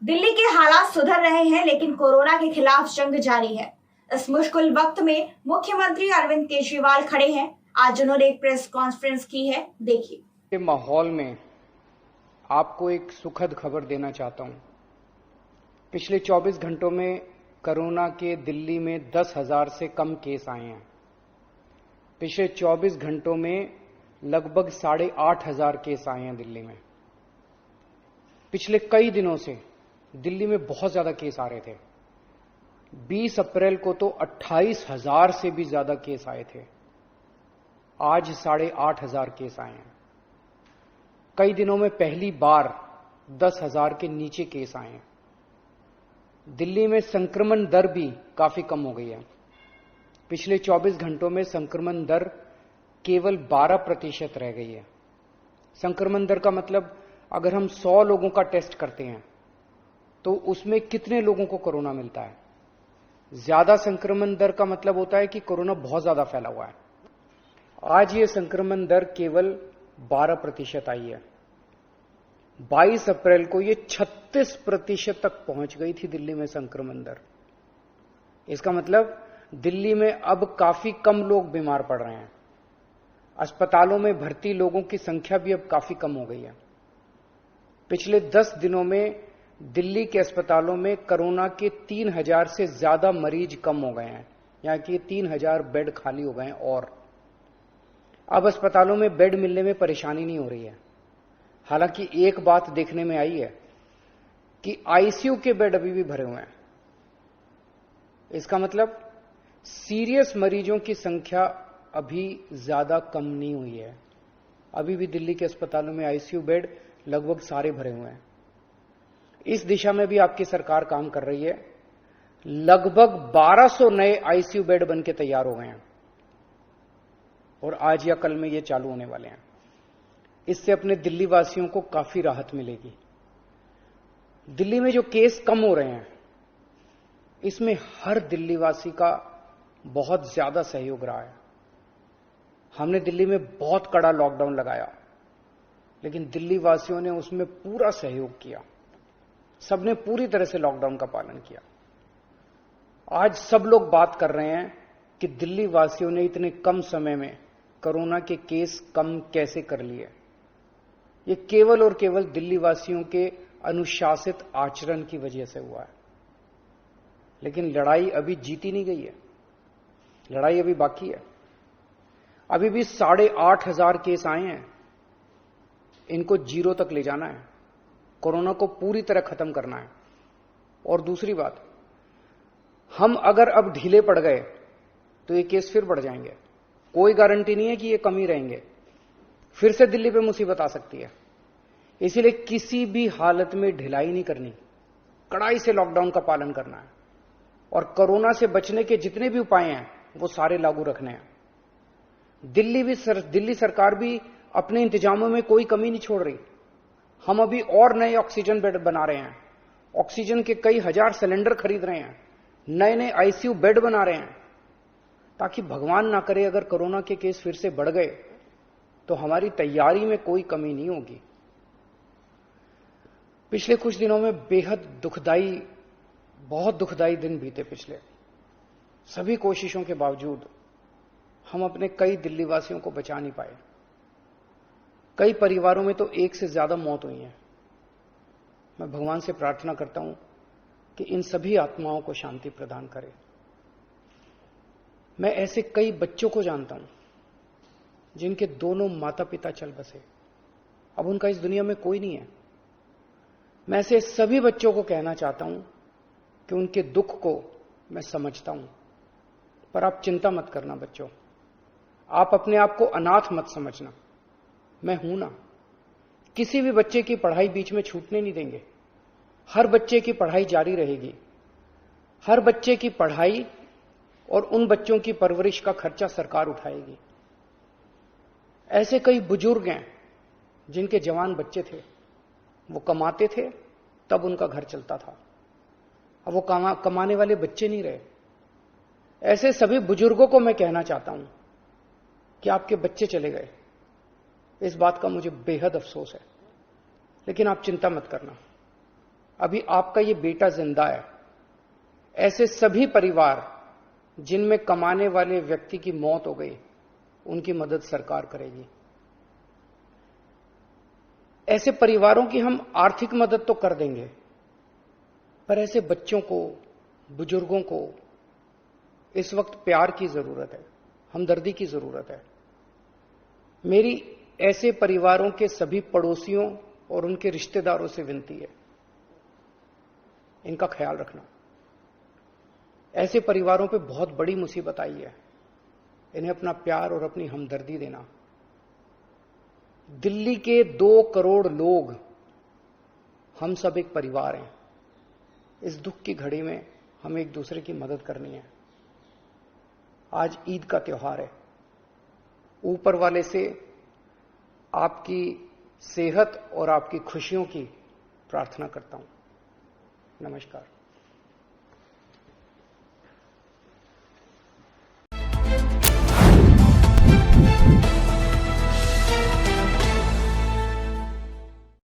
दिल्ली के हालात सुधर रहे हैं, लेकिन कोरोना के खिलाफ जंग जारी है। इस मुश्किल वक्त में मुख्यमंत्री अरविंद केजरीवाल खड़े हैं। आज उन्होंने एक प्रेस कॉन्फ्रेंस की है, देखिए। के माहौल में आपको एक सुखद खबर देना चाहता हूं। पिछले 24 घंटों में कोरोना के दिल्ली में 10,000 से कम केस आए हैं। पिछले 24 घंटों में लगभग 8,500 केस आए हैं दिल्ली में। पिछले कई दिनों से दिल्ली में बहुत ज्यादा केस आ रहे थे। 20 अप्रैल को तो 28,000 से भी ज्यादा केस आए थे। आज 8,500 केस आए हैं। कई दिनों में पहली बार 10,000 के नीचे केस आए हैं। दिल्ली में संक्रमण दर भी काफी कम हो गई है। पिछले 24 घंटों में संक्रमण दर केवल 12% रह गई है। संक्रमण दर का मतलब अगर हम 100 लोगों का टेस्ट करते हैं तो उसमें कितने लोगों को कोरोना मिलता है। ज्यादा संक्रमण दर का मतलब होता है कि कोरोना बहुत ज्यादा फैला हुआ है। आज ये संक्रमण दर केवल 12% आई है। 22 अप्रैल को ये 36% तक पहुंच गई थी दिल्ली में संक्रमण दर। इसका मतलब दिल्ली में अब काफी कम लोग बीमार पड़ रहे हैं। अस्पतालों में भर्ती लोगों की संख्या भी अब काफी कम हो गई है। पिछले 10 दिनों में दिल्ली के अस्पतालों में कोरोना के 3,000 से ज्यादा मरीज कम हो गए हैं, यानी कि 3,000 बेड खाली हो गए हैं। और अब अस्पतालों में बेड मिलने में परेशानी नहीं हो रही है। हालांकि एक बात देखने में आई है कि आईसीयू के बेड अभी भी भरे हुए हैं। इसका मतलब सीरियस मरीजों की संख्या अभी ज्यादा कम नहीं हुई है। अभी भी दिल्ली के अस्पतालों में आईसीयू बेड लगभग सारे भरे हुए हैं। इस दिशा में भी आपकी सरकार काम कर रही है। लगभग 1200 नए आईसीयू बेड बनके तैयार हो गए हैं और आज या कल में ये चालू होने वाले हैं। इससे अपने दिल्ली वासियों को काफी राहत मिलेगी। दिल्ली में जो केस कम हो रहे हैं, इसमें हर दिल्ली वासी का बहुत ज्यादा सहयोग रहा है। हमने दिल्ली में बहुत कड़ा लॉकडाउन लगाया, लेकिन दिल्ली वासियों ने उसमें पूरा सहयोग किया। सबने पूरी तरह से लॉकडाउन का पालन किया। आज सब लोग बात कर रहे हैं कि दिल्ली वासियों ने इतने कम समय में कोरोना के केस कम कैसे कर लिए। ये केवल और केवल दिल्ली वासियों के अनुशासित आचरण की वजह से हुआ है। लेकिन लड़ाई अभी जीती नहीं गई है। लड़ाई अभी बाकी है। अभी भी 8,500 केस आए हैं। इनको 0 तक ले जाना है। कोरोना को पूरी तरह खत्म करना है। और दूसरी बात, हम अगर अब ढीले पड़ गए तो ये केस फिर बढ़ जाएंगे। कोई गारंटी नहीं है कि ये कम ही रहेंगे। फिर से दिल्ली पे मुसीबत आ सकती है। इसीलिए किसी भी हालत में ढिलाई नहीं करनी। कड़ाई से लॉकडाउन का पालन करना है और कोरोना से बचने के जितने भी उपाय हैं वो सारे लागू रखने हैं। दिल्ली सरकार भी अपने इंतजामों में कोई कमी नहीं छोड़ रही। हम अभी और नए ऑक्सीजन बेड बना रहे हैं। ऑक्सीजन के कई हजार सिलेंडर खरीद रहे हैं। नए नए आईसीयू बेड बना रहे हैं, ताकि भगवान ना करे अगर कोरोना के केस फिर से बढ़ गए तो हमारी तैयारी में कोई कमी नहीं होगी। पिछले कुछ दिनों में बेहद दुखदाई, बहुत दुखदाई दिन बीते। पिछले सभी कोशिशों के बावजूद हम अपने कई दिल्ली वासियों को बचा नहीं पाए। कई परिवारों में तो 1 से ज्यादा मौत हुई है। मैं भगवान से प्रार्थना करता हूं कि इन सभी आत्माओं को शांति प्रदान करे। मैं ऐसे कई बच्चों को जानता हूं जिनके दोनों माता पिता चल बसे। अब उनका इस दुनिया में कोई नहीं है। मैं ऐसे सभी बच्चों को कहना चाहता हूं कि उनके दुख को मैं समझता हूं, पर आप चिंता मत करना बच्चों। आप अपने आप को अनाथ मत समझना। मैं हूं ना। किसी भी बच्चे की पढ़ाई बीच में छूटने नहीं देंगे। हर बच्चे की पढ़ाई जारी रहेगी। हर बच्चे की पढ़ाई और उन बच्चों की परवरिश का खर्चा सरकार उठाएगी। ऐसे कई बुजुर्ग हैं जिनके जवान बच्चे थे, वो कमाते थे तब उनका घर चलता था। अब वो कमाने वाले बच्चे नहीं रहे। ऐसे सभी बुजुर्गों को मैं कहना चाहता हूं कि आपके बच्चे चले गए। इस बात का मुझे बेहद अफसोस है, लेकिन आप चिंता मत करना। अभी आपका ये बेटा जिंदा है, ऐसे सभी परिवार जिनमें कमाने वाले व्यक्ति की मौत हो गई, उनकी मदद सरकार करेगी। ऐसे परिवारों की हम आर्थिक मदद तो कर देंगे, पर ऐसे बच्चों को, बुजुर्गों को इस वक्त प्यार की जरूरत है, हमदर्दी की जरूरत है। मेरी ऐसे परिवारों के सभी पड़ोसियों और उनके रिश्तेदारों से विनती है, इनका ख्याल रखना। ऐसे परिवारों पे बहुत बड़ी मुसीबत आई है, इन्हें अपना प्यार और अपनी हमदर्दी देना। दिल्ली के 2 करोड़ लोग, हम सब एक परिवार हैं। इस दुख की घड़ी में हमें एक दूसरे की मदद करनी है। आज ईद का त्योहार है। ऊपर वाले से आपकी सेहत और आपकी खुशियों की प्रार्थना करता हूं। नमस्कार।